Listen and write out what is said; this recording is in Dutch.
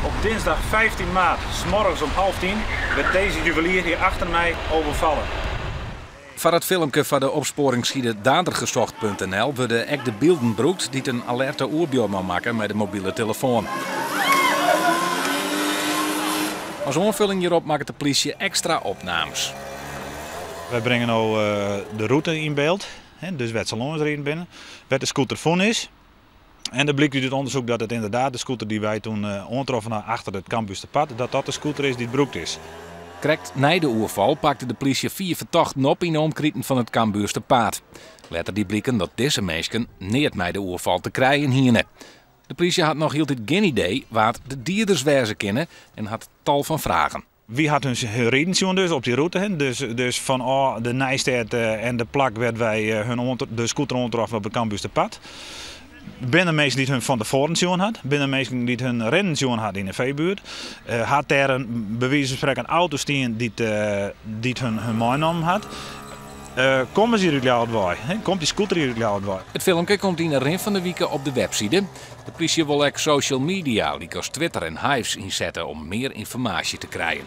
Op dinsdag 15 maart, 's morgens om 9:30, werd deze juwelier hier achter mij overvallen. Voor het filmpje van de opsporingssite dadergezocht.nl worden ook de beelden gebruikt die een alerte oorbeeld maken met de mobiele telefoon. Als aanvulling hierop maakt de politie extra opnames. Wij brengen nu de route in beeld, dus wat salons erin binnen, wat de scooter van is. En dan blijkt uit het onderzoek dat het inderdaad de scooter die wij toen aantroffen achter het Kambuursterpad, dat de scooter is die gebruikt is. Correct na de oerval pakte de politie 4 verdachten op in de omkrieten van het Kambuursterpad. Later die blikken dat deze mensen niet met de oerval te krijgen hielden. De politie had nog heel dit geen idee waar de dierders wezen kennen en had tal van vragen. Wie had hun reden dus op die route? Dus van de Nijstad en de plak werd wij de scooter aantroffen op het Kambuursterpad. Binnen mensen die hun van tevoren had, binnen mensen die hun rennen had in de veebuurt, had daar een bewijs van spreken een auto staan die hun meenam had. Komen ze hier uit waar? Komt die scooter hier uit waar? Het filmpje komt in de rin van de weken op de website. De politie wil ook social media, als Twitter en Hives inzetten om meer informatie te krijgen.